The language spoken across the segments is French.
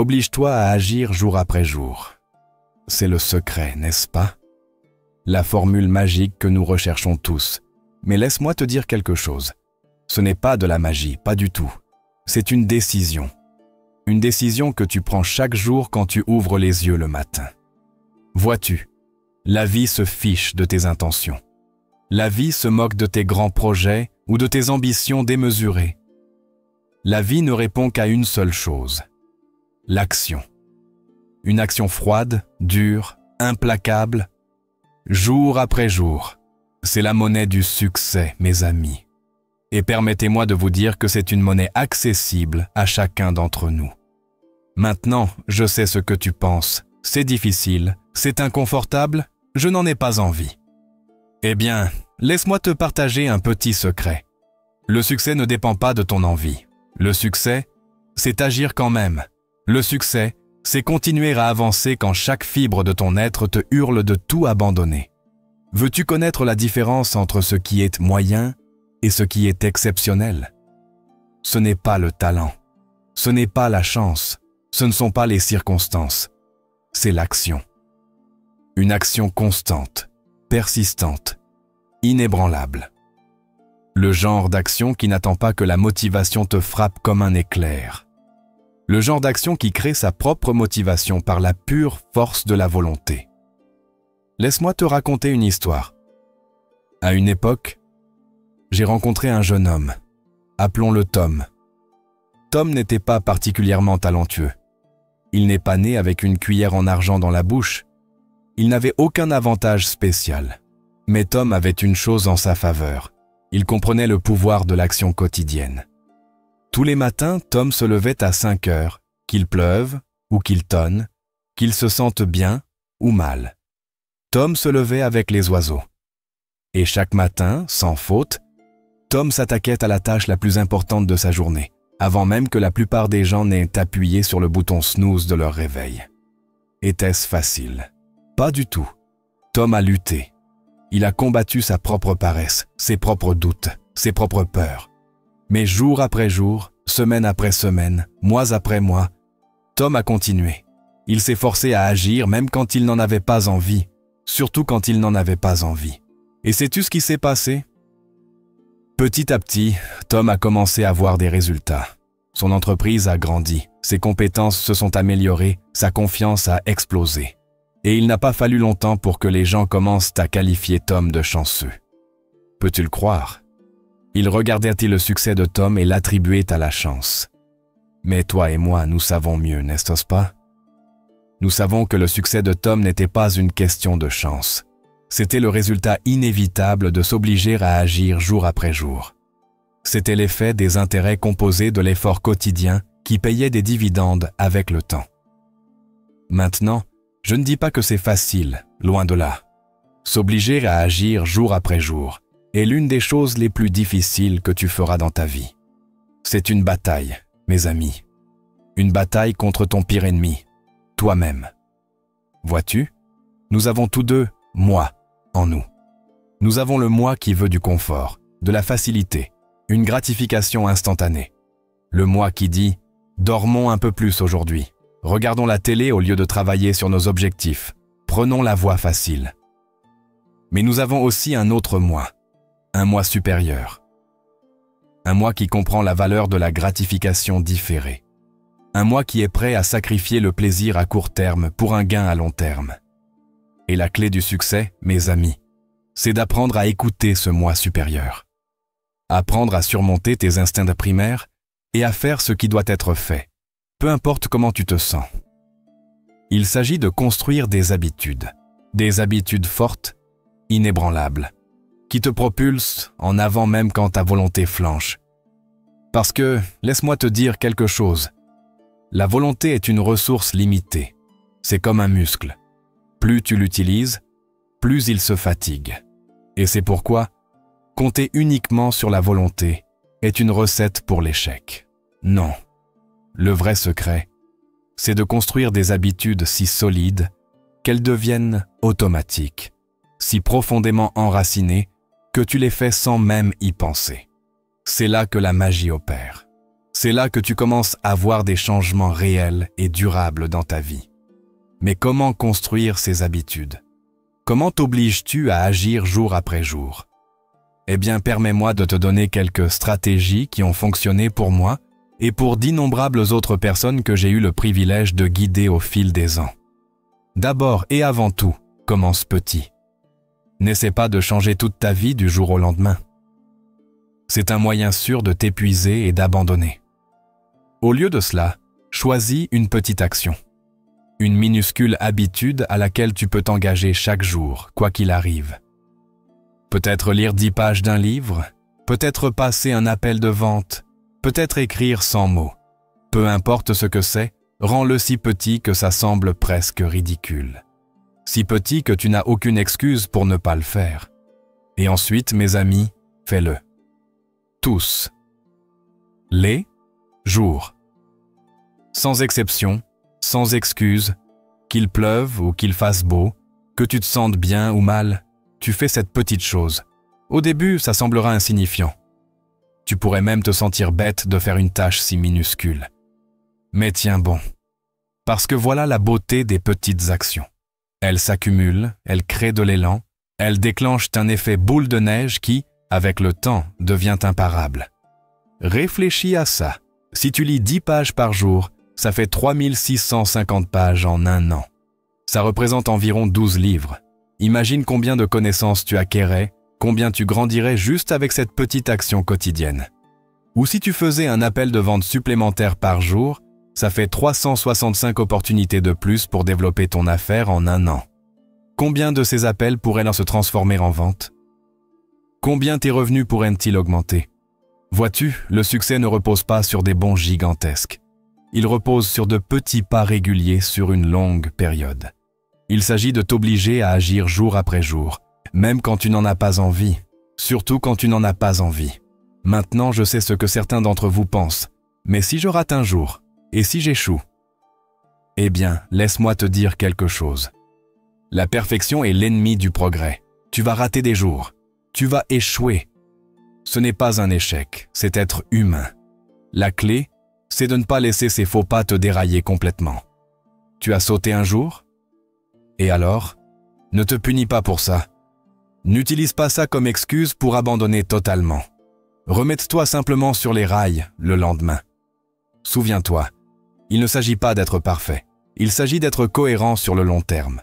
Oblige-toi à agir jour après jour. C'est le secret, n'est-ce pas? La formule magique que nous recherchons tous. Mais laisse-moi te dire quelque chose. Ce n'est pas de la magie, pas du tout. C'est une décision. Une décision que tu prends chaque jour quand tu ouvres les yeux le matin. Vois-tu, la vie se fiche de tes intentions. La vie se moque de tes grands projets ou de tes ambitions démesurées. La vie ne répond qu'à une seule chose, l'action. Une action froide, dure, implacable, jour après jour. C'est la monnaie du succès, mes amis. Et permettez-moi de vous dire que c'est une monnaie accessible à chacun d'entre nous. Maintenant, je sais ce que tu penses. C'est difficile, c'est inconfortable, je n'en ai pas envie. Eh bien, laisse-moi te partager un petit secret. Le succès ne dépend pas de ton envie. Le succès, c'est agir quand même. Le succès, c'est continuer à avancer quand chaque fibre de ton être te hurle de tout abandonner. Veux-tu connaître la différence entre ce qui est moyen et ce qui est exceptionnel? Ce n'est pas le talent, ce n'est pas la chance, ce ne sont pas les circonstances, c'est l'action. Une action constante, persistante, inébranlable. Le genre d'action qui n'attend pas que la motivation te frappe comme un éclair. Le genre d'action qui crée sa propre motivation par la pure force de la volonté. Laisse-moi te raconter une histoire. À une époque, j'ai rencontré un jeune homme. Appelons-le Tom. Tom n'était pas particulièrement talentueux. Il n'est pas né avec une cuillère en argent dans la bouche. Il n'avait aucun avantage spécial. Mais Tom avait une chose en sa faveur. Il comprenait le pouvoir de l'action quotidienne. Tous les matins, Tom se levait à 5 heures, qu'il pleuve ou qu'il tonne, qu'il se sente bien ou mal. Tom se levait avec les oiseaux. Et chaque matin, sans faute, Tom s'attaquait à la tâche la plus importante de sa journée, avant même que la plupart des gens n'aient appuyé sur le bouton snooze de leur réveil. Était-ce facile? Pas du tout. Tom a lutté. Il a combattu sa propre paresse, ses propres doutes, ses propres peurs. Mais jour après jour, semaine après semaine, mois après mois, Tom a continué. Il s'est forcé à agir même quand il n'en avait pas envie, surtout quand il n'en avait pas envie. Et sais-tu ce qui s'est passé? Petit à petit, Tom a commencé à voir des résultats. Son entreprise a grandi, ses compétences se sont améliorées, sa confiance a explosé. Et il n'a pas fallu longtemps pour que les gens commencent à qualifier Tom de chanceux. Peux-tu le croire? Ils regardaient le succès de Tom et l'attribuaient à la chance. Mais toi et moi, nous savons mieux, n'est-ce pas? Nous savons que le succès de Tom n'était pas une question de chance. C'était le résultat inévitable de s'obliger à agir jour après jour. C'était l'effet des intérêts composés de l'effort quotidien qui payait des dividendes avec le temps. Maintenant, je ne dis pas que c'est facile, loin de là. S'obliger à agir jour après jour est l'une des choses les plus difficiles que tu feras dans ta vie. C'est une bataille, mes amis. Une bataille contre ton pire ennemi, toi-même. Vois-tu, nous avons tous deux « moi » en nous. Nous avons le moi qui veut du confort, de la facilité, une gratification instantanée. Le moi qui dit « dormons un peu plus aujourd'hui, regardons la télé au lieu de travailler sur nos objectifs, prenons la voie facile ». Mais nous avons aussi un autre moi, un moi supérieur. Un moi qui comprend la valeur de la gratification différée. Un moi qui est prêt à sacrifier le plaisir à court terme pour un gain à long terme. Et la clé du succès, mes amis, c'est d'apprendre à écouter ce moi supérieur. Apprendre à surmonter tes instincts primaires et à faire ce qui doit être fait, peu importe comment tu te sens. Il s'agit de construire des habitudes fortes, inébranlables, qui te propulsent en avant même quand ta volonté flanche. Parce que, laisse-moi te dire quelque chose, la volonté est une ressource limitée. C'est comme un muscle. Plus tu l'utilises, plus il se fatigue. Et c'est pourquoi compter uniquement sur la volonté est une recette pour l'échec. Non. Le vrai secret, c'est de construire des habitudes si solides qu'elles deviennent automatiques, si profondément enracinées que tu les fais sans même y penser. C'est là que la magie opère. C'est là que tu commences à voir des changements réels et durables dans ta vie. Mais comment construire ces habitudes? Comment t'obliges-tu à agir jour après jour? Eh bien, permets-moi de te donner quelques stratégies qui ont fonctionné pour moi et pour d'innombrables autres personnes que j'ai eu le privilège de guider au fil des ans. D'abord et avant tout, commence petit. N'essaie pas de changer toute ta vie du jour au lendemain. C'est un moyen sûr de t'épuiser et d'abandonner. Au lieu de cela, choisis une petite action. Une minuscule habitude à laquelle tu peux t'engager chaque jour, quoi qu'il arrive. Peut-être lire 10 pages d'un livre, peut-être passer un appel de vente, peut-être écrire 100 mots. Peu importe ce que c'est, rends-le si petit que ça semble presque ridicule. Si petit que tu n'as aucune excuse pour ne pas le faire. Et ensuite, mes amis, fais-le. Tous. Les jours. Sans exception, sans excuse, qu'il pleuve ou qu'il fasse beau, que tu te sentes bien ou mal, tu fais cette petite chose. Au début, ça semblera insignifiant. Tu pourrais même te sentir bête de faire une tâche si minuscule. Mais tiens bon. Parce que voilà la beauté des petites actions. Elles s'accumulent, elles créent de l'élan, elles déclenchent un effet boule de neige qui, avec le temps, devient imparable. Réfléchis à ça. Si tu lis 10 pages par jour, ça fait 3650 pages en un an. Ça représente environ 12 livres. Imagine combien de connaissances tu acquérais, combien tu grandirais juste avec cette petite action quotidienne. Ou si tu faisais un appel de vente supplémentaire par jour, ça fait 365 opportunités de plus pour développer ton affaire en un an. Combien de ces appels pourraient alors se transformer en vente? Combien tes revenus pourraient-ils augmenter? Vois-tu, le succès ne repose pas sur des bonds gigantesques. Il repose sur de petits pas réguliers sur une longue période. Il s'agit de t'obliger à agir jour après jour, même quand tu n'en as pas envie, surtout quand tu n'en as pas envie. Maintenant, je sais ce que certains d'entre vous pensent, mais si je rate un jour, et si j'échoue? Eh bien, laisse-moi te dire quelque chose. La perfection est l'ennemi du progrès. Tu vas rater des jours. Tu vas échouer. Ce n'est pas un échec, c'est être humain. La clé, c'est de ne pas laisser ces faux pas te dérailler complètement. Tu as sauté un jour? Et alors? Ne te punis pas pour ça. N'utilise pas ça comme excuse pour abandonner totalement. Remets-toi simplement sur les rails le lendemain. Souviens-toi, il ne s'agit pas d'être parfait. Il s'agit d'être cohérent sur le long terme.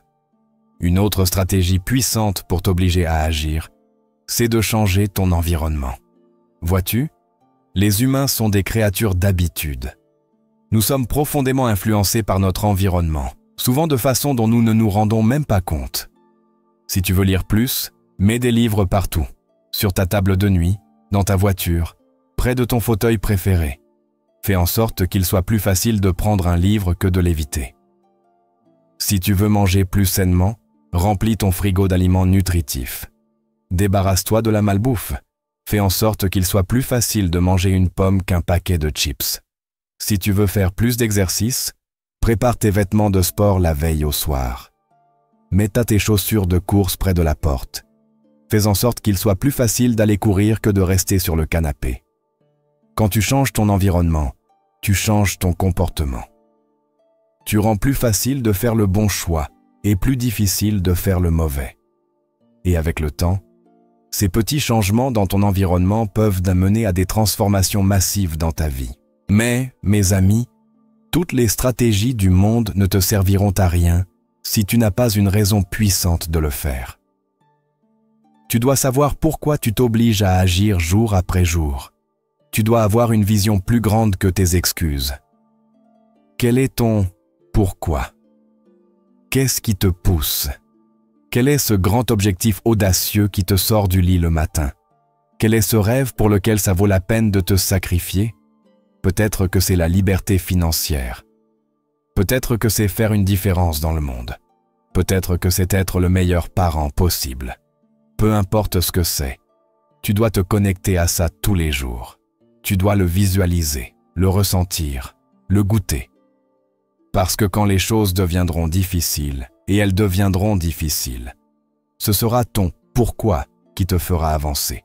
Une autre stratégie puissante pour t'obliger à agir, c'est de changer ton environnement. Vois-tu, les humains sont des créatures d'habitude. Nous sommes profondément influencés par notre environnement, souvent de façon dont nous ne nous rendons même pas compte. Si tu veux lire plus, mets des livres partout, sur ta table de nuit, dans ta voiture, près de ton fauteuil préféré. Fais en sorte qu'il soit plus facile de prendre un livre que de l'éviter. Si tu veux manger plus sainement, remplis ton frigo d'aliments nutritifs. Débarrasse-toi de la malbouffe. Fais en sorte qu'il soit plus facile de manger une pomme qu'un paquet de chips. Si tu veux faire plus d'exercice, prépare tes vêtements de sport la veille au soir. Mets tes chaussures de course près de la porte. Fais en sorte qu'il soit plus facile d'aller courir que de rester sur le canapé. Quand tu changes ton environnement, tu changes ton comportement. Tu rends plus facile de faire le bon choix et plus difficile de faire le mauvais. Et avec le temps, ces petits changements dans ton environnement peuvent amener à des transformations massives dans ta vie. Mais, mes amis, toutes les stratégies du monde ne te serviront à rien si tu n'as pas une raison puissante de le faire. Tu dois savoir pourquoi tu t'obliges à agir jour après jour. Tu dois avoir une vision plus grande que tes excuses. Quel est ton pourquoi? Qu'est-ce qui te pousse? Quel est ce grand objectif audacieux qui te sort du lit le matin? Quel est ce rêve pour lequel ça vaut la peine de te sacrifier? Peut-être que c'est la liberté financière. Peut-être que c'est faire une différence dans le monde. Peut-être que c'est être le meilleur parent possible. Peu importe ce que c'est, tu dois te connecter à ça tous les jours. Tu dois le visualiser, le ressentir, le goûter. Parce que quand les choses deviendront difficiles, et elles deviendront difficiles, ce sera ton pourquoi qui te fera avancer.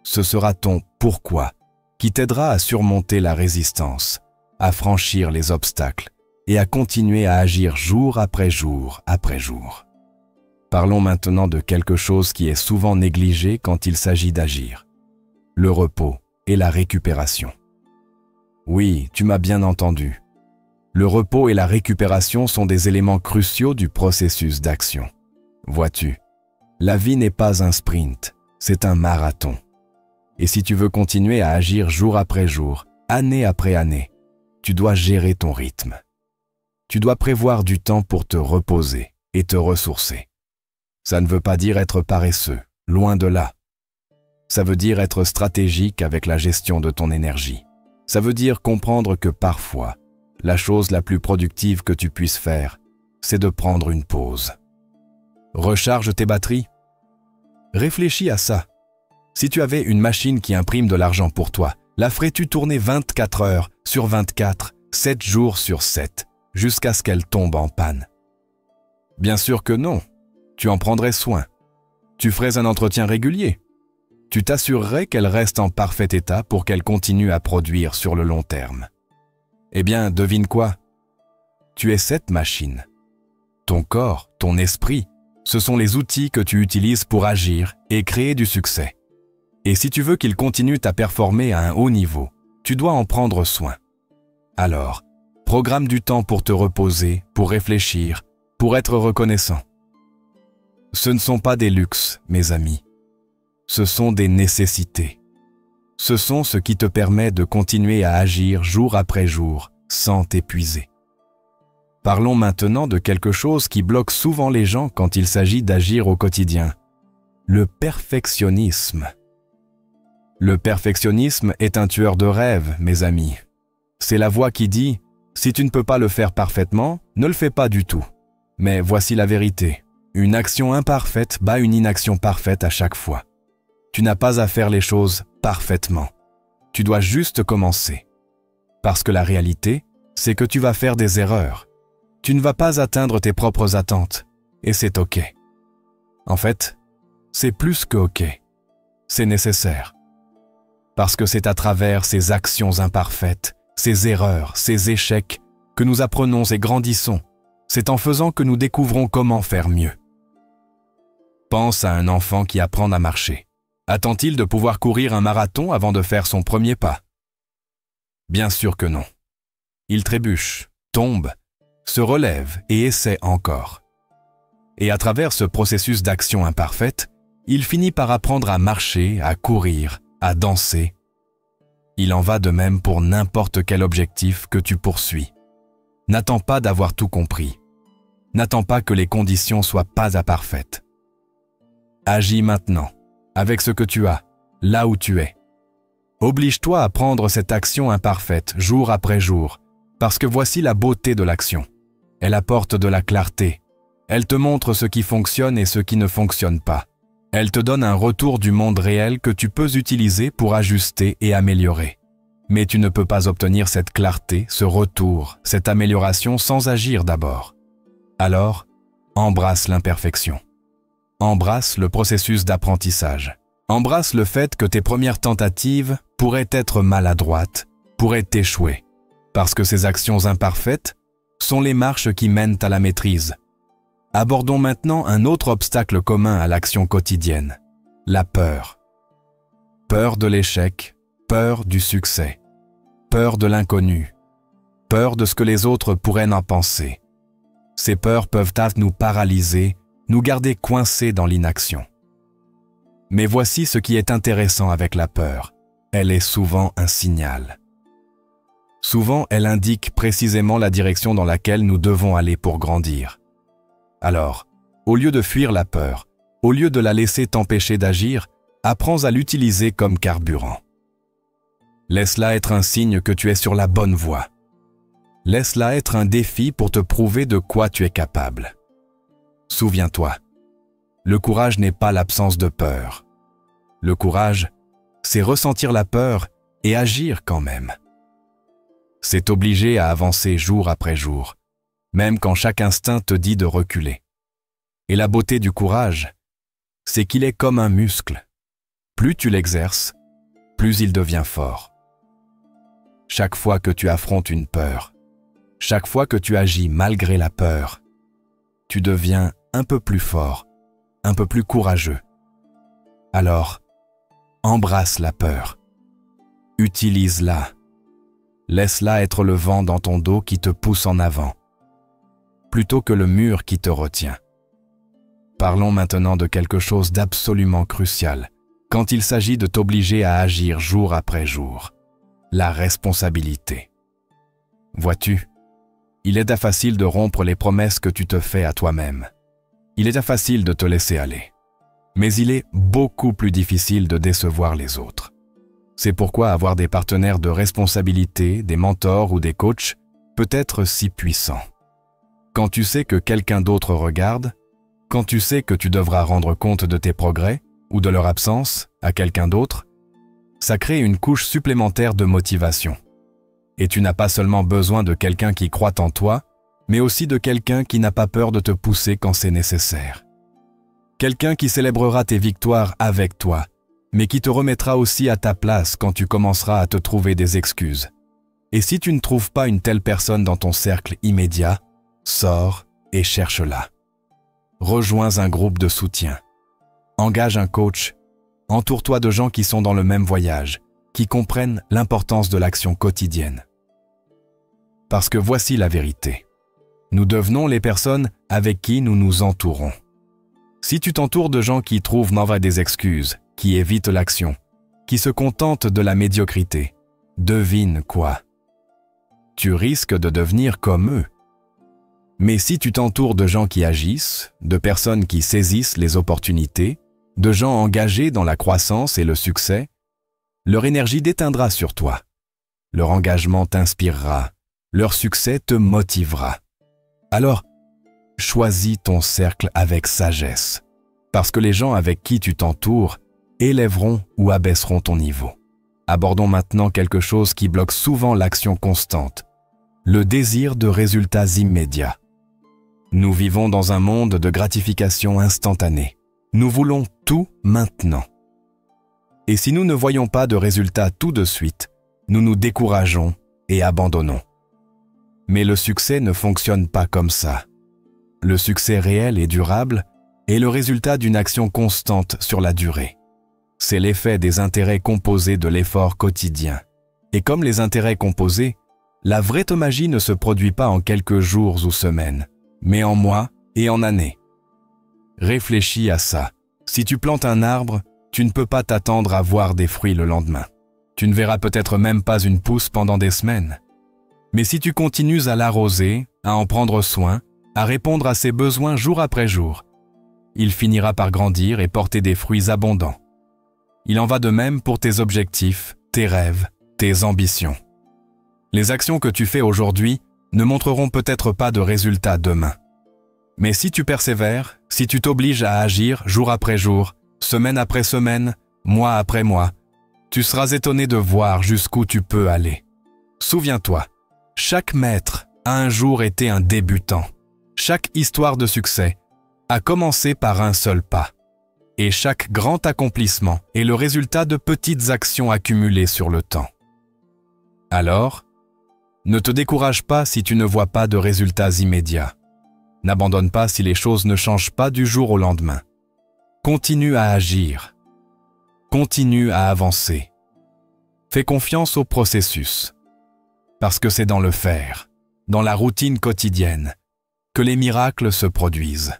Ce sera ton pourquoi qui t'aidera à surmonter la résistance, à franchir les obstacles et à continuer à agir jour après jour après jour. Parlons maintenant de quelque chose qui est souvent négligé quand il s'agit d'agir: le repos et la récupération. Oui, tu m'as bien entendu. Le repos et la récupération sont des éléments cruciaux du processus d'action. Vois-tu, la vie n'est pas un sprint, c'est un marathon. Et si tu veux continuer à agir jour après jour, année après année, tu dois gérer ton rythme. Tu dois prévoir du temps pour te reposer et te ressourcer. Ça ne veut pas dire être paresseux, loin de là. Ça veut dire être stratégique avec la gestion de ton énergie. Ça veut dire comprendre que parfois, la chose la plus productive que tu puisses faire, c'est de prendre une pause. Recharge tes batteries. Réfléchis à ça. Si tu avais une machine qui imprime de l'argent pour toi, la ferais-tu tourner 24 heures sur 24, 7 jours sur 7, jusqu'à ce qu'elle tombe en panne? Bien sûr que non. Tu en prendrais soin. Tu ferais un entretien régulier. Tu t'assurerais qu'elle reste en parfait état pour qu'elle continue à produire sur le long terme. Eh bien, devine quoi? Tu es cette machine. Ton corps, ton esprit, ce sont les outils que tu utilises pour agir et créer du succès. Et si tu veux qu'ils continuent à performer à un haut niveau, tu dois en prendre soin. Alors, programme du temps pour te reposer, pour réfléchir, pour être reconnaissant. Ce ne sont pas des luxes, mes amis. Ce sont des nécessités. Ce sont ce qui te permet de continuer à agir jour après jour, sans t'épuiser. Parlons maintenant de quelque chose qui bloque souvent les gens quand il s'agit d'agir au quotidien: le perfectionnisme. Le perfectionnisme est un tueur de rêves, mes amis. C'est la voix qui dit « Si tu ne peux pas le faire parfaitement, ne le fais pas du tout. » Mais voici la vérité. Une action imparfaite bat une inaction parfaite à chaque fois. Tu n'as pas à faire les choses parfaitement. Tu dois juste commencer. Parce que la réalité, c'est que tu vas faire des erreurs. Tu ne vas pas atteindre tes propres attentes. Et c'est OK. En fait, c'est plus que OK. C'est nécessaire. Parce que c'est à travers ces actions imparfaites, ces erreurs, ces échecs, que nous apprenons et grandissons. C'est en faisant que nous découvrons comment faire mieux. Pense à un enfant qui apprend à marcher. Attend-il de pouvoir courir un marathon avant de faire son premier pas? Bien sûr que non. Il trébuche, tombe, se relève et essaie encore. Et à travers ce processus d'action imparfaite, il finit par apprendre à marcher, à courir, à danser. Il en va de même pour n'importe quel objectif que tu poursuis. N'attends pas d'avoir tout compris. N'attends pas que les conditions soient pas parfaites. Agis maintenant, avec ce que tu as, là où tu es. Oblige-toi à prendre cette action imparfaite jour après jour, parce que voici la beauté de l'action. Elle apporte de la clarté. Elle te montre ce qui fonctionne et ce qui ne fonctionne pas. Elle te donne un retour du monde réel que tu peux utiliser pour ajuster et améliorer. Mais tu ne peux pas obtenir cette clarté, ce retour, cette amélioration sans agir d'abord. Alors, embrasse l'imperfection. Embrasse le processus d'apprentissage. Embrasse le fait que tes premières tentatives pourraient être maladroites, pourraient échouer, parce que ces actions imparfaites sont les marches qui mènent à la maîtrise. Abordons maintenant un autre obstacle commun à l'action quotidienne, la peur. Peur de l'échec, peur du succès, peur de l'inconnu, peur de ce que les autres pourraient en penser. Ces peurs peuvent nous paralyser, nous garder coincés dans l'inaction. Mais voici ce qui est intéressant avec la peur. Elle est souvent un signal. Souvent, elle indique précisément la direction dans laquelle nous devons aller pour grandir. Alors, au lieu de fuir la peur, au lieu de la laisser t'empêcher d'agir, apprends à l'utiliser comme carburant. Laisse-la être un signe que tu es sur la bonne voie. Laisse-la être un défi pour te prouver de quoi tu es capable. Souviens-toi, le courage n'est pas l'absence de peur. Le courage, c'est ressentir la peur et agir quand même. C'est obliger à avancer jour après jour, même quand chaque instinct te dit de reculer. Et la beauté du courage, c'est qu'il est comme un muscle. Plus tu l'exerces, plus il devient fort. chaque fois que tu affrontes une peur, chaque fois que tu agis malgré la peur, tu deviens un peu plus fort, un peu plus courageux. Alors, embrasse la peur. Utilise-la. Laisse-la être le vent dans ton dos qui te pousse en avant, plutôt que le mur qui te retient. Parlons maintenant de quelque chose d'absolument crucial quand il s'agit de t'obliger à agir jour après jour. La responsabilité. Vois-tu, il est facile de rompre les promesses que tu te fais à toi-même. Il est facile de te laisser aller. Mais il est beaucoup plus difficile de décevoir les autres. C'est pourquoi avoir des partenaires de responsabilité, des mentors ou des coachs peut être si puissant. Quand tu sais que quelqu'un d'autre regarde, quand tu sais que tu devras rendre compte de tes progrès ou de leur absence à quelqu'un d'autre, ça crée une couche supplémentaire de motivation. Et tu n'as pas seulement besoin de quelqu'un qui croit en toi, mais aussi de quelqu'un qui n'a pas peur de te pousser quand c'est nécessaire. Quelqu'un qui célébrera tes victoires avec toi, mais qui te remettra aussi à ta place quand tu commenceras à te trouver des excuses. Et si tu ne trouves pas une telle personne dans ton cercle immédiat, sors et cherche-la. Rejoins un groupe de soutien. Engage un coach. Entoure-toi de gens qui sont dans le même voyage, qui comprennent l'importance de l'action quotidienne. Parce que voici la vérité. Nous devenons les personnes avec qui nous nous entourons. Si tu t'entoures de gens qui trouvent des excuses, qui évitent l'action, qui se contentent de la médiocrité, devine quoi? Tu risques de devenir comme eux. Mais si tu t'entoures de gens qui agissent, de personnes qui saisissent les opportunités, de gens engagés dans la croissance et le succès, leur énergie déteindra sur toi. Leur engagement t'inspirera, leur succès te motivera. Alors, choisis ton cercle avec sagesse, parce que les gens avec qui tu t'entoures élèveront ou abaisseront ton niveau. Abordons maintenant quelque chose qui bloque souvent l'action constante, le désir de résultats immédiats. Nous vivons dans un monde de gratification instantanée. Nous voulons tout maintenant. Et si nous ne voyons pas de résultats tout de suite, nous nous décourageons et abandonnons. Mais le succès ne fonctionne pas comme ça. Le succès réel et durable est le résultat d'une action constante sur la durée. C'est l'effet des intérêts composés de l'effort quotidien. Et comme les intérêts composés, la vraie magie ne se produit pas en quelques jours ou semaines, mais en mois et en années. Réfléchis à ça. Si tu plantes un arbre, tu ne peux pas t'attendre à voir des fruits le lendemain. Tu ne verras peut-être même pas une pousse pendant des semaines. Mais si tu continues à l'arroser, à en prendre soin, à répondre à ses besoins jour après jour, il finira par grandir et porter des fruits abondants. Il en va de même pour tes objectifs, tes rêves, tes ambitions. Les actions que tu fais aujourd'hui ne montreront peut-être pas de résultats demain. Mais si tu persévères, si tu t'obliges à agir jour après jour, semaine après semaine, mois après mois, tu seras étonné de voir jusqu'où tu peux aller. Souviens-toi, chaque maître a un jour été un débutant. Chaque histoire de succès a commencé par un seul pas. Et chaque grand accomplissement est le résultat de petites actions accumulées sur le temps. Alors, ne te décourage pas si tu ne vois pas de résultats immédiats. N'abandonne pas si les choses ne changent pas du jour au lendemain. Continue à agir. Continue à avancer. Fais confiance au processus. Parce que c'est dans le faire, dans la routine quotidienne, que les miracles se produisent.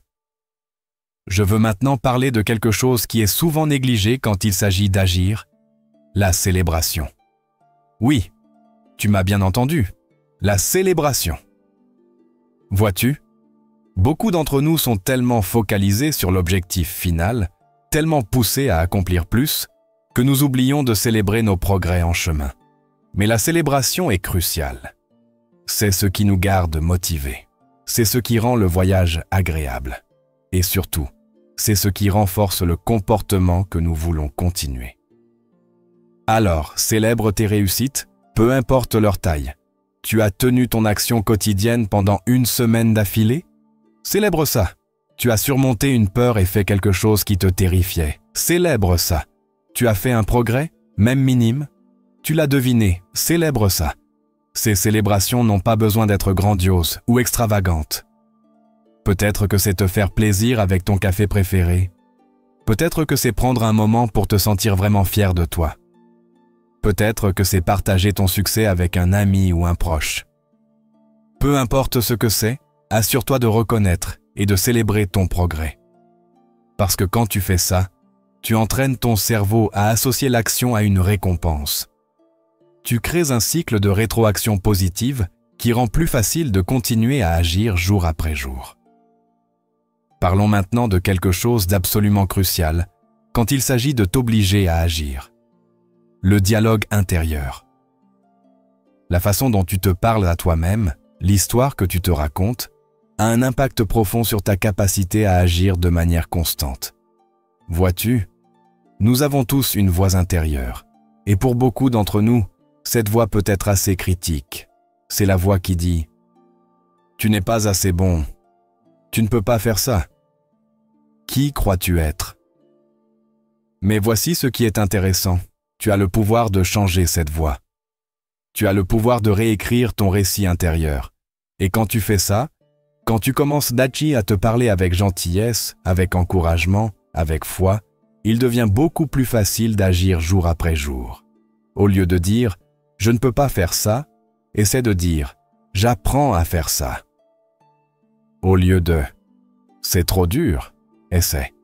Je veux maintenant parler de quelque chose qui est souvent négligé quand il s'agit d'agir, la célébration. Oui, tu m'as bien entendu, la célébration. Vois-tu, beaucoup d'entre nous sont tellement focalisés sur l'objectif final, tellement poussés à accomplir plus, que nous oublions de célébrer nos progrès en chemin. Mais la célébration est cruciale. C'est ce qui nous garde motivés. C'est ce qui rend le voyage agréable. Et surtout, c'est ce qui renforce le comportement que nous voulons continuer. Alors, célèbre tes réussites, peu importe leur taille. Tu as tenu ton action quotidienne pendant une semaine d'affilée? Célèbre ça. Tu as surmonté une peur et fait quelque chose qui te terrifiait. Célèbre ça. Tu as fait un progrès, même minime? Tu l'as deviné, célèbre ça. Ces célébrations n'ont pas besoin d'être grandioses ou extravagantes. Peut-être que c'est te faire plaisir avec ton café préféré. Peut-être que c'est prendre un moment pour te sentir vraiment fier de toi. Peut-être que c'est partager ton succès avec un ami ou un proche. Peu importe ce que c'est, assure-toi de reconnaître et de célébrer ton progrès. Parce que quand tu fais ça, tu entraînes ton cerveau à associer l'action à une récompense. Tu crées un cycle de rétroaction positive qui rend plus facile de continuer à agir jour après jour. Parlons maintenant de quelque chose d'absolument crucial quand il s'agit de t'obliger à agir. Le dialogue intérieur. La façon dont tu te parles à toi-même, l'histoire que tu te racontes, a un impact profond sur ta capacité à agir de manière constante. Vois-tu, nous avons tous une voix intérieure, et pour beaucoup d'entre nous, cette voix peut être assez critique. C'est la voix qui dit « Tu n'es pas assez bon, tu ne peux pas faire ça. Qui crois-tu être ?» Mais voici ce qui est intéressant, tu as le pouvoir de changer cette voix. Tu as le pouvoir de réécrire ton récit intérieur. Et quand tu fais ça, quand tu commences à te parler avec gentillesse, avec encouragement, avec foi, il devient beaucoup plus facile d'agir jour après jour. Au lieu de dire « je ne peux pas faire ça », essaie de dire « j'apprends à faire ça ». Au lieu de « c'est trop dur », essaie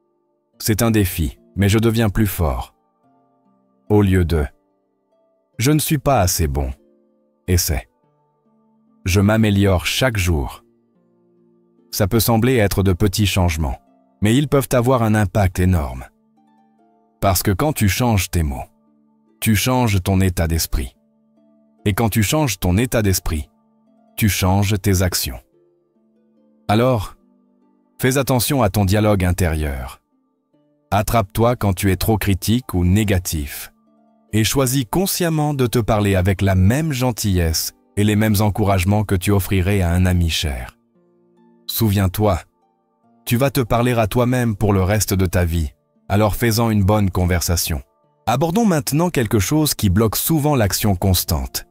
« c'est un défi, mais je deviens plus fort ». Au lieu de « je ne suis pas assez bon », essaie « je m'améliore chaque jour ». Ça peut sembler être de petits changements, mais ils peuvent avoir un impact énorme. Parce que quand tu changes tes mots, tu changes ton état d'esprit. Et quand tu changes ton état d'esprit, tu changes tes actions. Alors, fais attention à ton dialogue intérieur. Attrape-toi quand tu es trop critique ou négatif. Et choisis consciemment de te parler avec la même gentillesse et les mêmes encouragements que tu offrirais à un ami cher. Souviens-toi, tu vas te parler à toi-même pour le reste de ta vie, alors fais-en une bonne conversation. Abordons maintenant quelque chose qui bloque souvent l'action constante.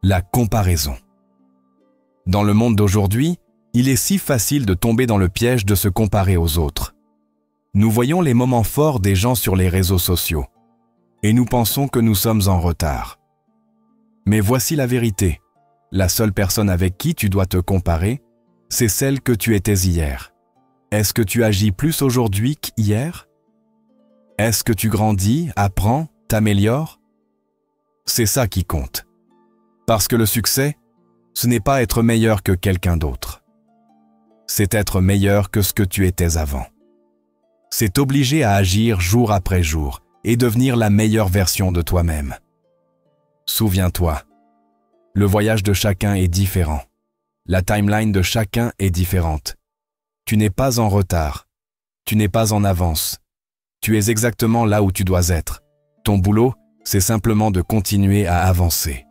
La comparaison. Dans le monde d'aujourd'hui, il est si facile de tomber dans le piège de se comparer aux autres. Nous voyons les moments forts des gens sur les réseaux sociaux, et nous pensons que nous sommes en retard. Mais voici la vérité. La seule personne avec qui tu dois te comparer, c'est celle que tu étais hier. Est-ce que tu agis plus aujourd'hui qu'hier? Est-ce que tu grandis, apprends, t'améliores? C'est ça qui compte. Parce que le succès, ce n'est pas être meilleur que quelqu'un d'autre. C'est être meilleur que ce que tu étais avant. C'est t'obliger à agir jour après jour et devenir la meilleure version de toi-même. Souviens-toi, le voyage de chacun est différent. La timeline de chacun est différente. Tu n'es pas en retard. Tu n'es pas en avance. Tu es exactement là où tu dois être. Ton boulot, c'est simplement de continuer à avancer.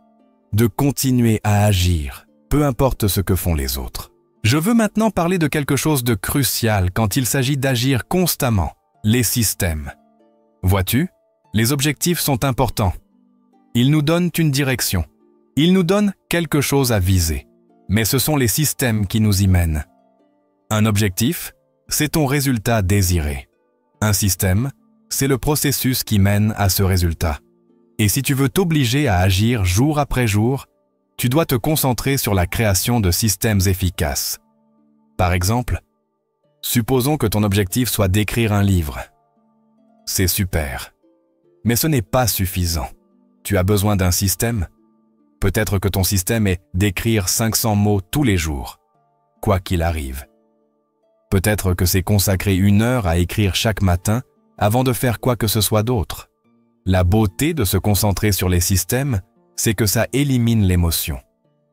De continuer à agir, peu importe ce que font les autres. Je veux maintenant parler de quelque chose de crucial quand il s'agit d'agir constamment, les systèmes. Vois-tu, les objectifs sont importants. Ils nous donnent une direction. Ils nous donnent quelque chose à viser. Mais ce sont les systèmes qui nous y mènent. Un objectif, c'est ton résultat désiré. Un système, c'est le processus qui mène à ce résultat. Et si tu veux t'obliger à agir jour après jour, tu dois te concentrer sur la création de systèmes efficaces. Par exemple, supposons que ton objectif soit d'écrire un livre. C'est super. Mais ce n'est pas suffisant. Tu as besoin d'un système. Peut-être que ton système est d'écrire 500 mots tous les jours, quoi qu'il arrive. Peut-être que c'est consacrer 1 heure à écrire chaque matin avant de faire quoi que ce soit d'autre. La beauté de se concentrer sur les systèmes, c'est que ça élimine l'émotion.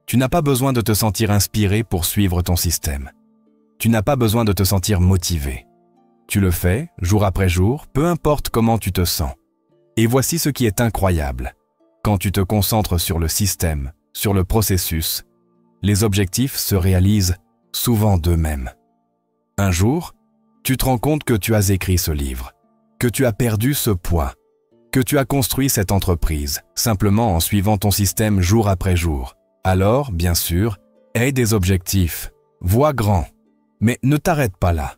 Tu n'as pas besoin de te sentir inspiré pour suivre ton système. Tu n'as pas besoin de te sentir motivé. Tu le fais, jour après jour, peu importe comment tu te sens. Et voici ce qui est incroyable. Quand tu te concentres sur le système, sur le processus, les objectifs se réalisent souvent d'eux-mêmes. Un jour, tu te rends compte que tu as écrit ce livre, que tu as perdu ce poids, que tu as construit cette entreprise, simplement en suivant ton système jour après jour. Alors, bien sûr, aie des objectifs, vois grand, mais ne t'arrête pas là.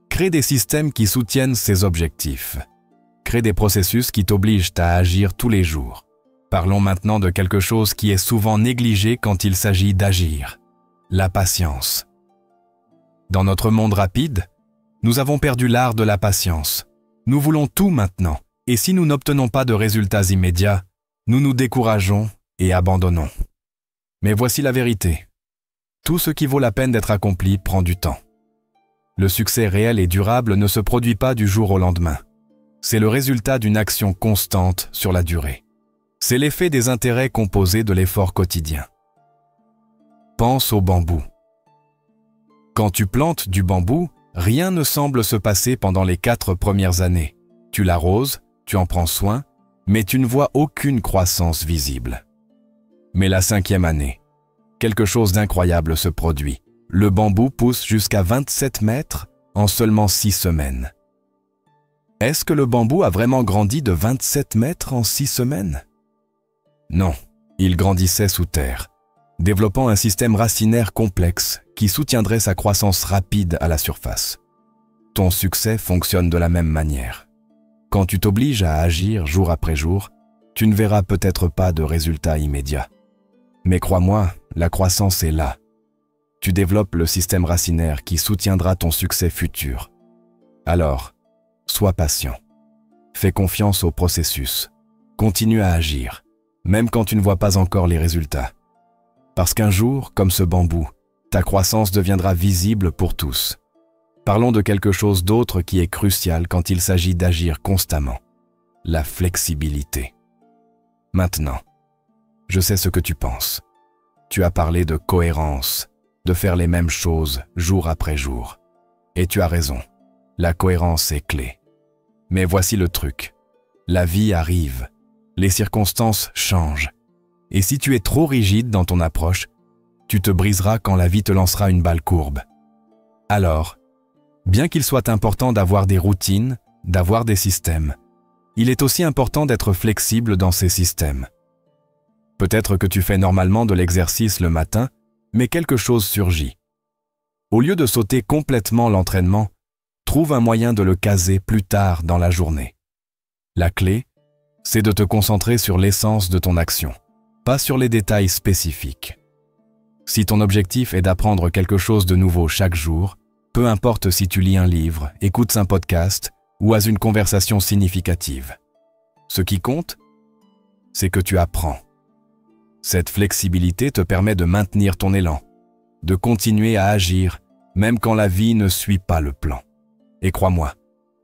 Crée des systèmes qui soutiennent ces objectifs. Crée des processus qui t'obligent à agir tous les jours. Parlons maintenant de quelque chose qui est souvent négligé quand il s'agit d'agir, la patience. Dans notre monde rapide, nous avons perdu l'art de la patience. Nous voulons tout maintenant, et si nous n'obtenons pas de résultats immédiats, nous nous décourageons et abandonnons. Mais voici la vérité. Tout ce qui vaut la peine d'être accompli prend du temps. Le succès réel et durable ne se produit pas du jour au lendemain. C'est le résultat d'une action constante sur la durée. C'est l'effet des intérêts composés de l'effort quotidien. Pense au bambou. Quand tu plantes du bambou, rien ne semble se passer pendant les 4 premières années. Tu l'arroses, tu en prends soin, mais tu ne vois aucune croissance visible. Mais la 5e année, quelque chose d'incroyable se produit. Le bambou pousse jusqu'à 27 mètres en seulement 6 semaines. Est-ce que le bambou a vraiment grandi de 27 mètres en 6 semaines? Non, il grandissait sous terre, développant un système racinaire complexe qui soutiendrait sa croissance rapide à la surface. Ton succès fonctionne de la même manière. Quand tu t'obliges à agir jour après jour, tu ne verras peut-être pas de résultats immédiats. Mais crois-moi, la croissance est là. Tu développes le système racinaire qui soutiendra ton succès futur. Alors, sois patient. Fais confiance au processus. Continue à agir, même quand tu ne vois pas encore les résultats. Parce qu'un jour, comme ce bambou, ta croissance deviendra visible pour tous. Parlons de quelque chose d'autre qui est crucial quand il s'agit d'agir constamment. La flexibilité. Maintenant, je sais ce que tu penses. Tu as parlé de cohérence, de faire les mêmes choses jour après jour. Et tu as raison, la cohérence est clé. Mais voici le truc. La vie arrive, les circonstances changent. Et si tu es trop rigide dans ton approche, tu te briseras quand la vie te lancera une balle courbe. Alors, bien qu'il soit important d'avoir des routines, d'avoir des systèmes, il est aussi important d'être flexible dans ces systèmes. Peut-être que tu fais normalement de l'exercice le matin, mais quelque chose surgit. Au lieu de sauter complètement l'entraînement, trouve un moyen de le caser plus tard dans la journée. La clé, c'est de te concentrer sur l'essence de ton action, pas sur les détails spécifiques. Si ton objectif est d'apprendre quelque chose de nouveau chaque jour, peu importe si tu lis un livre, écoutes un podcast ou as une conversation significative. Ce qui compte, c'est que tu apprends. Cette flexibilité te permet de maintenir ton élan, de continuer à agir, même quand la vie ne suit pas le plan. Et crois-moi,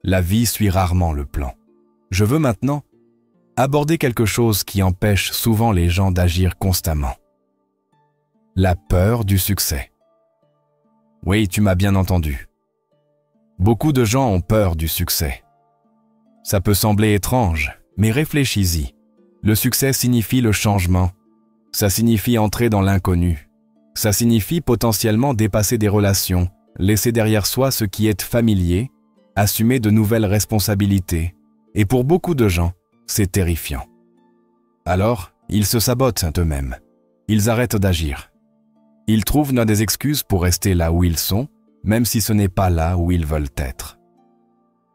la vie suit rarement le plan. Je veux maintenant aborder quelque chose qui empêche souvent les gens d'agir constamment. La peur du succès. Oui, tu m'as bien entendu. Beaucoup de gens ont peur du succès. Ça peut sembler étrange, mais réfléchis-y. Le succès signifie le changement. Ça signifie entrer dans l'inconnu. Ça signifie potentiellement dépasser des relations, laisser derrière soi ce qui est familier, assumer de nouvelles responsabilités. Et pour beaucoup de gens, c'est terrifiant. Alors, ils se sabotent eux-mêmes. Ils arrêtent d'agir. Ils trouvent des excuses pour rester là où ils sont, même si ce n'est pas là où ils veulent être.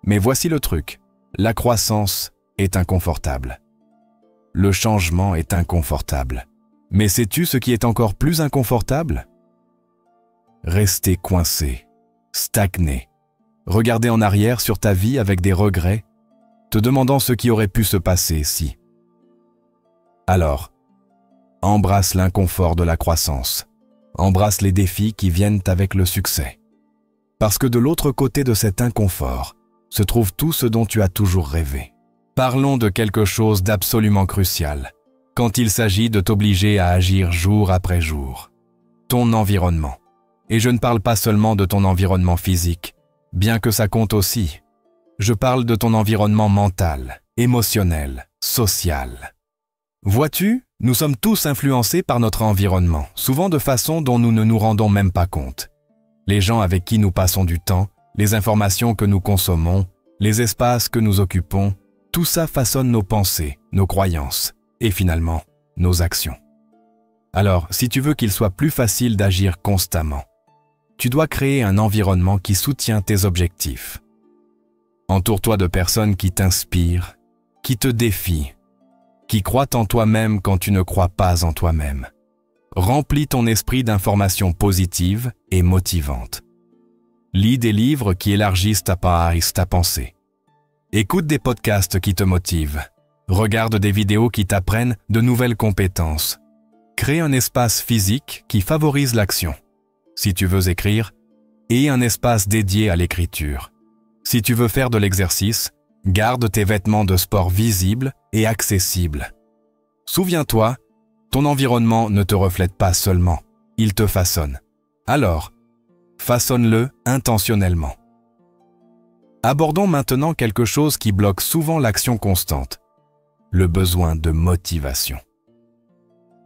Mais voici le truc. La croissance est inconfortable. Le changement est inconfortable. Mais sais-tu ce qui est encore plus inconfortable? Rester coincé, stagné, regarder en arrière sur ta vie avec des regrets, te demandant ce qui aurait pu se passer si. Alors, embrasse l'inconfort de la croissance. Embrasse les défis qui viennent avec le succès. Parce que de l'autre côté de cet inconfort se trouve tout ce dont tu as toujours rêvé. Parlons de quelque chose d'absolument crucial quand il s'agit de t'obliger à agir jour après jour. Ton environnement. Et je ne parle pas seulement de ton environnement physique, bien que ça compte aussi. Je parle de ton environnement mental, émotionnel, social. Vois-tu, nous sommes tous influencés par notre environnement, souvent de façon dont nous ne nous rendons même pas compte. Les gens avec qui nous passons du temps, les informations que nous consommons, les espaces que nous occupons, Tout ça façonne nos pensées, nos croyances et finalement nos actions. Alors, si tu veux qu'il soit plus facile d'agir constamment, tu dois créer un environnement qui soutient tes objectifs. Entoure-toi de personnes qui t'inspirent, qui te défient, qui croient en toi-même quand tu ne crois pas en toi-même. Remplis ton esprit d'informations positives et motivantes. Lis des livres qui élargissent ta pensée. Écoute des podcasts qui te motivent. Regarde des vidéos qui t'apprennent de nouvelles compétences. Crée un espace physique qui favorise l'action. Si tu veux écrire, aie un espace dédié à l'écriture. Si tu veux faire de l'exercice, garde tes vêtements de sport visibles et accessibles. Souviens-toi, ton environnement ne te reflète pas seulement, il te façonne. Alors, façonne-le intentionnellement. Abordons maintenant quelque chose qui bloque souvent l'action constante, le besoin de motivation.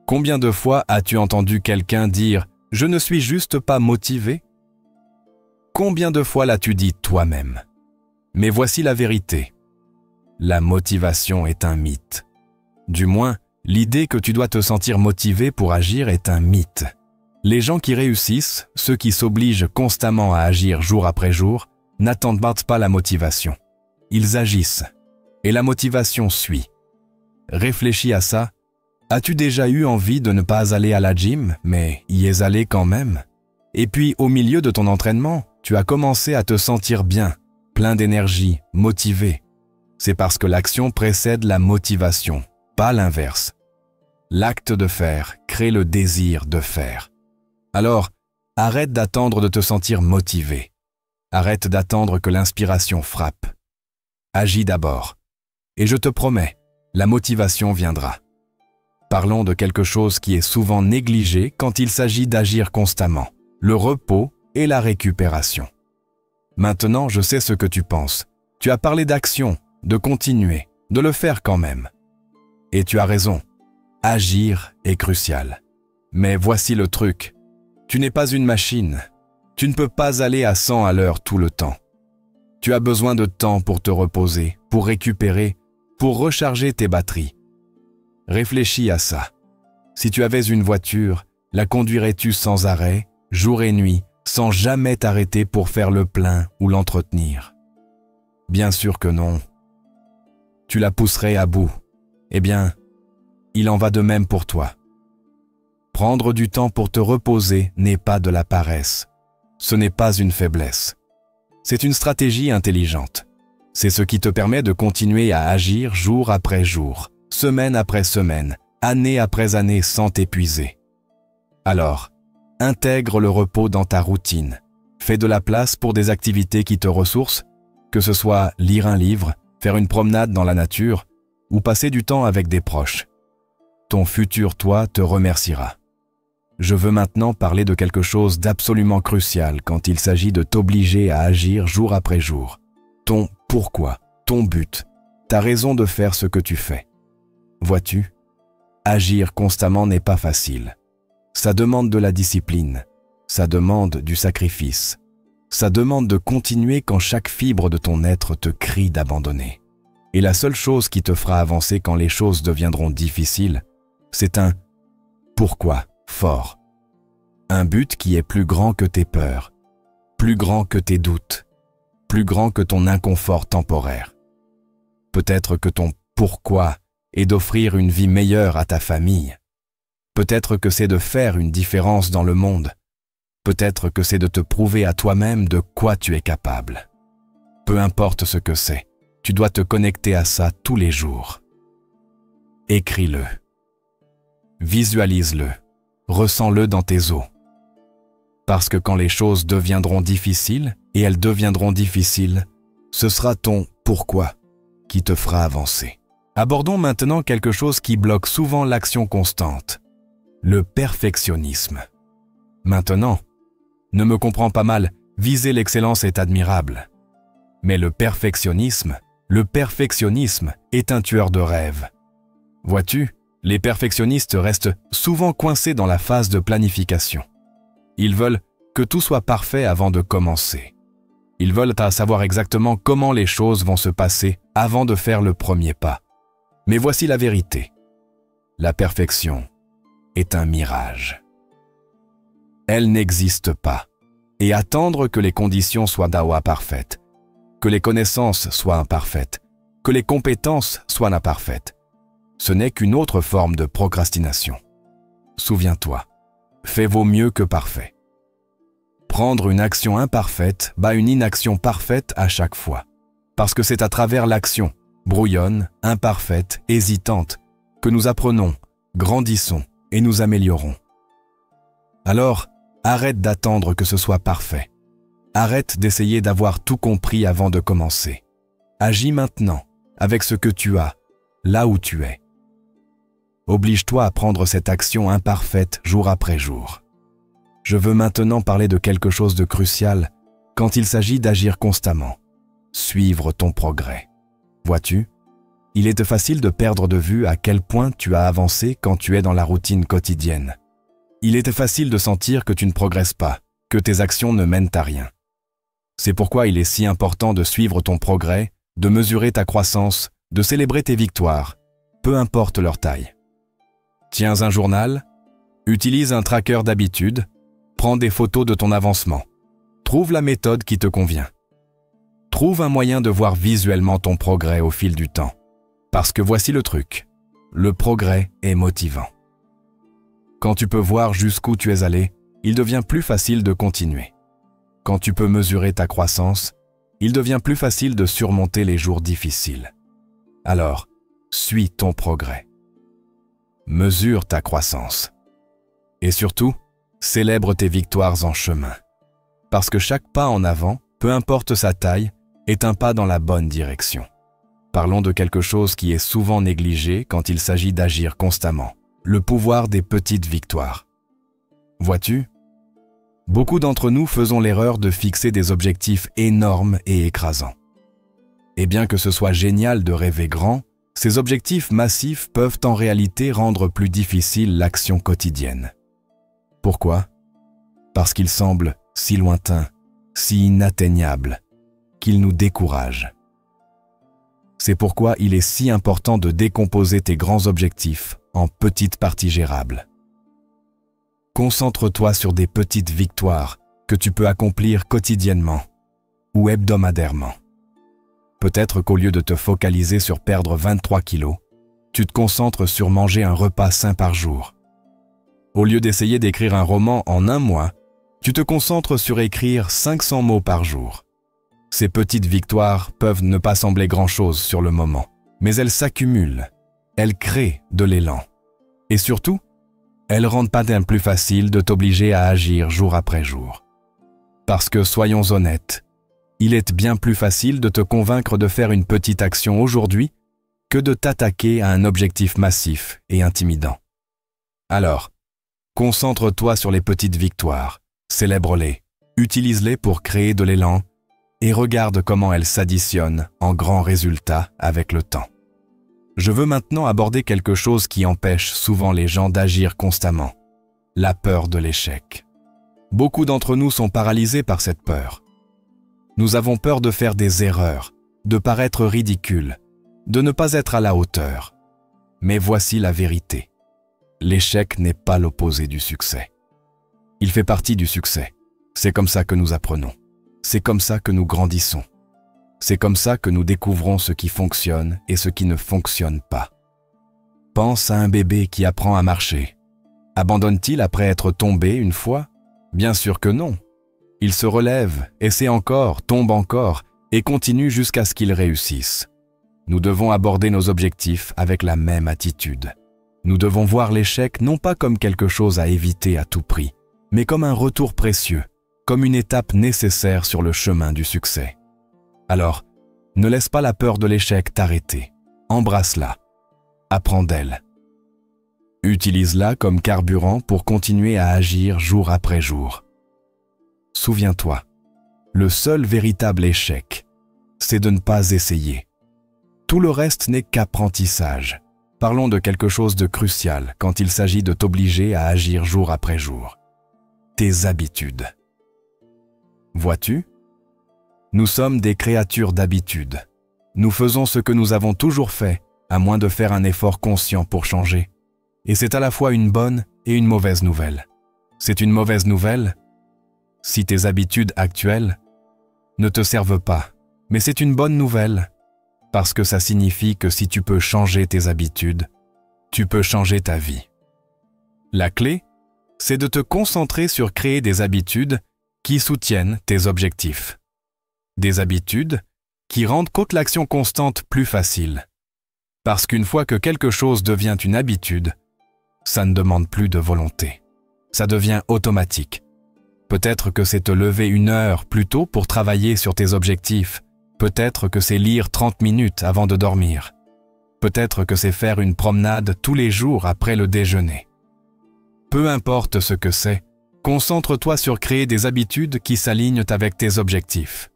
Combien de fois as-tu entendu quelqu'un dire « Je ne suis juste pas motivé » ? Combien de fois l'as-tu dit toi-même ? Mais voici la vérité. La motivation est un mythe. Du moins, l'idée que tu dois te sentir motivé pour agir est un mythe. Les gens qui réussissent, ceux qui s'obligent constamment à agir jour après jour, n'attendent pas la motivation. Ils agissent. Et la motivation suit. Réfléchis à ça. As-tu déjà eu envie de ne pas aller à la gym, mais y es allé quand même? Et puis, au milieu de ton entraînement, tu as commencé à te sentir bien, plein d'énergie, motivé. C'est parce que l'action précède la motivation, pas l'inverse. L'acte de faire crée le désir de faire. Alors, arrête d'attendre de te sentir motivé. Arrête d'attendre que l'inspiration frappe. Agis d'abord. Et je te promets, la motivation viendra. Parlons de quelque chose qui est souvent négligé quand il s'agit d'agir constamment, le repos et la récupération. Maintenant, je sais ce que tu penses. Tu as parlé d'action, de continuer, de le faire quand même. Et tu as raison, agir est crucial. Mais voici le truc, tu n'es pas une machine. Tu ne peux pas aller à 100 à l'heure tout le temps. Tu as besoin de temps pour te reposer, pour récupérer, pour recharger tes batteries. Réfléchis à ça. Si tu avais une voiture, la conduirais-tu sans arrêt, jour et nuit, sans jamais t'arrêter pour faire le plein ou l'entretenir? Bien sûr que non. Tu la pousserais à bout. Eh bien, il en va de même pour toi. Prendre du temps pour te reposer n'est pas de la paresse. Ce n'est pas une faiblesse. C'est une stratégie intelligente. C'est ce qui te permet de continuer à agir jour après jour, semaine après semaine, année après année sans t'épuiser. Alors, intègre le repos dans ta routine. Fais de la place pour des activités qui te ressourcent, que ce soit lire un livre, faire une promenade dans la nature ou passer du temps avec des proches. Ton futur toi te remerciera. Je veux maintenant parler de quelque chose d'absolument crucial quand il s'agit de t'obliger à agir jour après jour. Ton pourquoi, ton but, ta raison de faire ce que tu fais. Vois-tu, agir constamment n'est pas facile. Ça demande de la discipline, ça demande du sacrifice, ça demande de continuer quand chaque fibre de ton être te crie d'abandonner. Et la seule chose qui te fera avancer quand les choses deviendront difficiles, c'est un pourquoi fort. Un but qui est plus grand que tes peurs, plus grand que tes doutes, plus grand que ton inconfort temporaire. Peut-être que ton pourquoi est d'offrir une vie meilleure à ta famille. Peut-être que c'est de faire une différence dans le monde. Peut-être que c'est de te prouver à toi-même de quoi tu es capable. Peu importe ce que c'est, tu dois te connecter à ça tous les jours. Écris-le. Visualise-le. Ressens-le dans tes os. Parce que quand les choses deviendront difficiles, et elles deviendront difficiles, ce sera ton pourquoi qui te fera avancer. Abordons maintenant quelque chose qui bloque souvent l'action constante, le perfectionnisme. Maintenant, ne me comprends pas mal, viser l'excellence est admirable. Mais le perfectionnisme est un tueur de rêves. Vois-tu, les perfectionnistes restent souvent coincés dans la phase de planification. Ils veulent que tout soit parfait avant de commencer. Ils veulent savoir exactement comment les choses vont se passer avant de faire le premier pas. Mais voici la vérité. La perfection est un mirage. Elle n'existe pas. Et attendre que les conditions soient dawa parfaites, que les connaissances soient imparfaites, que les compétences soient imparfaites, ce n'est qu'une autre forme de procrastination. Souviens-toi, fait vaut mieux que parfait. Prendre une action imparfaite bat une inaction parfaite à chaque fois, parce que c'est à travers l'action, brouillonne, imparfaite, hésitante, que nous apprenons, grandissons et nous améliorons. Alors, arrête d'attendre que ce soit parfait. Arrête d'essayer d'avoir tout compris avant de commencer. Agis maintenant, avec ce que tu as, là où tu es. Oblige-toi à prendre cette action imparfaite jour après jour. Je veux maintenant parler de quelque chose de crucial quand il s'agit d'agir constamment. Suivre ton progrès. Vois-tu, il est facile de perdre de vue à quel point tu as avancé quand tu es dans la routine quotidienne. Il est facile de sentir que tu ne progresses pas, que tes actions ne mènent à rien. C'est pourquoi il est si important de suivre ton progrès, de mesurer ta croissance, de célébrer tes victoires, peu importe leur taille. Tiens un journal, utilise un tracker d'habitude, prends des photos de ton avancement. Trouve la méthode qui te convient. Trouve un moyen de voir visuellement ton progrès au fil du temps. Parce que voici le truc, le progrès est motivant. Quand tu peux voir jusqu'où tu es allé, il devient plus facile de continuer. Quand tu peux mesurer ta croissance, il devient plus facile de surmonter les jours difficiles. Alors, suis ton progrès. Mesure ta croissance. Et surtout, célèbre tes victoires en chemin. Parce que chaque pas en avant, peu importe sa taille, est un pas dans la bonne direction. Parlons de quelque chose qui est souvent négligé quand il s'agit d'agir constamment. Le pouvoir des petites victoires. Vois-tu, beaucoup d'entre nous faisons l'erreur de fixer des objectifs énormes et écrasants. Et bien que ce soit génial de rêver grand, ces objectifs massifs peuvent en réalité rendre plus difficile l'action quotidienne. Pourquoi? Parce qu'ils semblent si lointains, si inatteignables, qu'ils nous découragent. C'est pourquoi il est si important de décomposer tes grands objectifs en petites parties gérables. Concentre-toi sur des petites victoires que tu peux accomplir quotidiennement ou hebdomadairement. Peut-être qu'au lieu de te focaliser sur perdre 23 kilos, tu te concentres sur manger un repas sain par jour. Au lieu d'essayer d'écrire un roman en un mois, tu te concentres sur écrire 500 mots par jour. Ces petites victoires peuvent ne pas sembler grand-chose sur le moment, mais elles s'accumulent. Elles créent de l'élan. Et surtout, elles rendent pas d'un plus facile de t'obliger à agir jour après jour. Parce que, soyons honnêtes, il est bien plus facile de te convaincre de faire une petite action aujourd'hui que de t'attaquer à un objectif massif et intimidant. Alors, concentre-toi sur les petites victoires, célèbre-les, utilise-les pour créer de l'élan et regarde comment elles s'additionnent en grands résultats avec le temps. Je veux maintenant aborder quelque chose qui empêche souvent les gens d'agir constamment, la peur de l'échec. Beaucoup d'entre nous sont paralysés par cette peur. Nous avons peur de faire des erreurs, de paraître ridicules, de ne pas être à la hauteur. Mais voici la vérité. L'échec n'est pas l'opposé du succès. Il fait partie du succès. C'est comme ça que nous apprenons. C'est comme ça que nous grandissons. C'est comme ça que nous découvrons ce qui fonctionne et ce qui ne fonctionne pas. Pense à un bébé qui apprend à marcher. Abandonne-t-il après être tombé une fois? Bien sûr que non. Il se relève, essaie encore, tombe encore et continue jusqu'à ce qu'il réussisse. Nous devons aborder nos objectifs avec la même attitude. Nous devons voir l'échec non pas comme quelque chose à éviter à tout prix, mais comme un retour précieux, comme une étape nécessaire sur le chemin du succès. Alors, ne laisse pas la peur de l'échec t'arrêter. Embrasse-la. Apprends d'elle. Utilise-la comme carburant pour continuer à agir jour après jour. Souviens-toi, le seul véritable échec, c'est de ne pas essayer. Tout le reste n'est qu'apprentissage. Parlons de quelque chose de crucial quand il s'agit de t'obliger à agir jour après jour. Tes habitudes. Vois-tu? Nous sommes des créatures d'habitude. Nous faisons ce que nous avons toujours fait, à moins de faire un effort conscient pour changer. Et c'est à la fois une bonne et une mauvaise nouvelle. C'est une mauvaise nouvelle si tes habitudes actuelles ne te servent pas, mais c'est une bonne nouvelle parce que ça signifie que si tu peux changer tes habitudes, tu peux changer ta vie. La clé, c'est de te concentrer sur créer des habitudes qui soutiennent tes objectifs. Des habitudes qui rendent l'action constante plus facile. Parce qu'une fois que quelque chose devient une habitude, ça ne demande plus de volonté. Ça devient automatique. Peut-être que c'est te lever 1 heure plus tôt pour travailler sur tes objectifs. Peut-être que c'est lire 30 minutes avant de dormir. Peut-être que c'est faire une promenade tous les jours après le déjeuner. Peu importe ce que c'est, concentre-toi sur créer des habitudes qui s'alignent avec tes objectifs.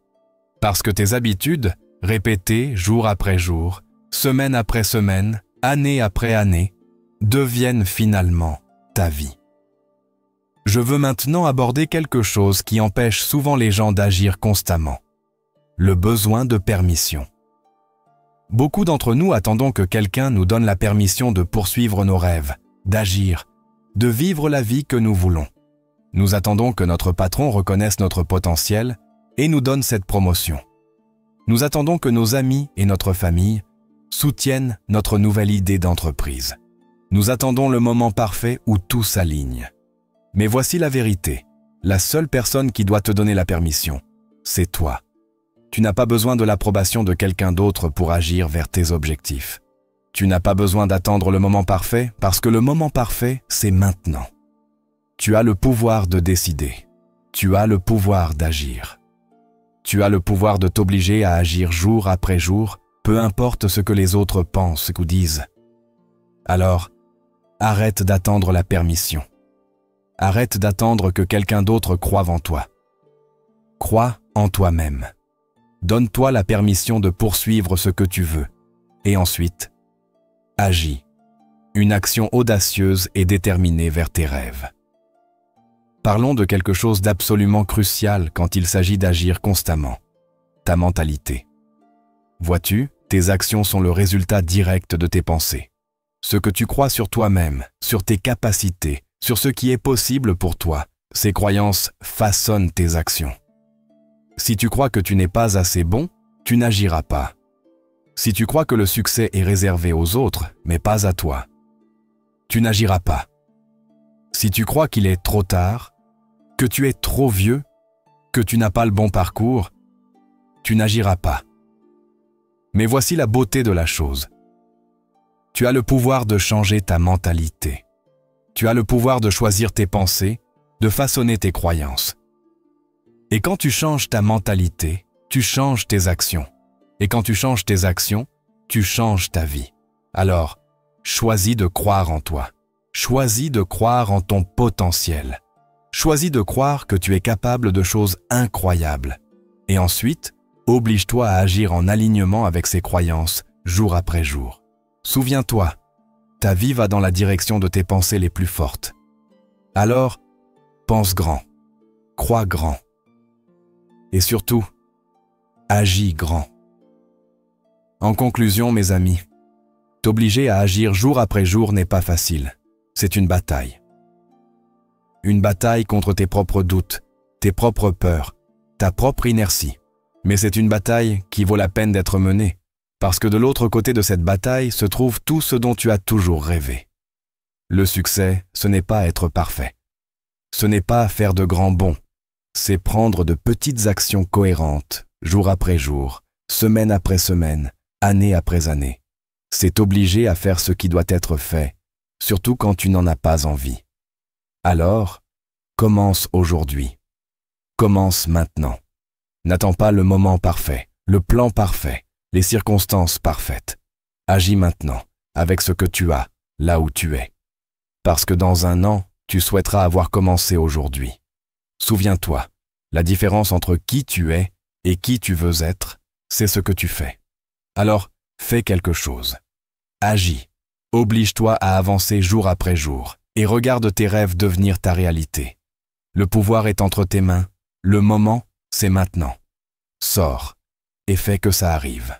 Parce que tes habitudes, répétées jour après jour, semaine après semaine, année après année, deviennent finalement ta vie. Je veux maintenant aborder quelque chose qui empêche souvent les gens d'agir constamment. Le besoin de permission. Beaucoup d'entre nous attendons que quelqu'un nous donne la permission de poursuivre nos rêves, d'agir, de vivre la vie que nous voulons. Nous attendons que notre patron reconnaisse notre potentiel et nous donne cette promotion. Nous attendons que nos amis et notre famille soutiennent notre nouvelle idée d'entreprise. Nous attendons le moment parfait où tout s'aligne. Mais voici la vérité. La seule personne qui doit te donner la permission, c'est toi. Tu n'as pas besoin de l'approbation de quelqu'un d'autre pour agir vers tes objectifs. Tu n'as pas besoin d'attendre le moment parfait parce que le moment parfait, c'est maintenant. Tu as le pouvoir de décider. Tu as le pouvoir d'agir. Tu as le pouvoir de t'obliger à agir jour après jour, peu importe ce que les autres pensent ou disent. Alors, arrête d'attendre la permission. Arrête d'attendre que quelqu'un d'autre croive en toi. Crois en toi-même. Donne-toi la permission de poursuivre ce que tu veux. Et ensuite, agis. Une action audacieuse et déterminée vers tes rêves. Parlons de quelque chose d'absolument crucial quand il s'agit d'agir constamment. Ta mentalité. Vois-tu, tes actions sont le résultat direct de tes pensées. Ce que tu crois sur toi-même, sur tes capacités, sur ce qui est possible pour toi, ces croyances façonnent tes actions. Si tu crois que tu n'es pas assez bon, tu n'agiras pas. Si tu crois que le succès est réservé aux autres, mais pas à toi, tu n'agiras pas. Si tu crois qu'il est trop tard, que tu es trop vieux, que tu n'as pas le bon parcours, tu n'agiras pas. Mais voici la beauté de la chose. Tu as le pouvoir de changer ta mentalité. Tu as le pouvoir de choisir tes pensées, de façonner tes croyances. Et quand tu changes ta mentalité, tu changes tes actions. Et quand tu changes tes actions, tu changes ta vie. Alors, choisis de croire en toi. Choisis de croire en ton potentiel. Choisis de croire que tu es capable de choses incroyables. Et ensuite, oblige-toi à agir en alignement avec ces croyances, jour après jour. Souviens-toi, ta vie va dans la direction de tes pensées les plus fortes. Alors, pense grand, crois grand. Et surtout, agis grand. En conclusion, mes amis, t'obliger à agir jour après jour n'est pas facile. C'est une bataille. Une bataille contre tes propres doutes, tes propres peurs, ta propre inertie. Mais c'est une bataille qui vaut la peine d'être menée, parce que de l'autre côté de cette bataille se trouve tout ce dont tu as toujours rêvé. Le succès, ce n'est pas être parfait. Ce n'est pas faire de grands bonds. C'est prendre de petites actions cohérentes, jour après jour, semaine après semaine, année après année. C'est t'obliger à faire ce qui doit être fait, surtout quand tu n'en as pas envie. Alors, commence aujourd'hui. Commence maintenant. N'attends pas le moment parfait, le plan parfait, les circonstances parfaites. Agis maintenant, avec ce que tu as, là où tu es. Parce que dans 1 an, tu souhaiteras avoir commencé aujourd'hui. Souviens-toi, la différence entre qui tu es et qui tu veux être, c'est ce que tu fais. Alors, fais quelque chose. Agis. Oblige-toi à avancer jour après jour et regarde tes rêves devenir ta réalité. Le pouvoir est entre tes mains. Le moment, c'est maintenant. Sors et fais que ça arrive.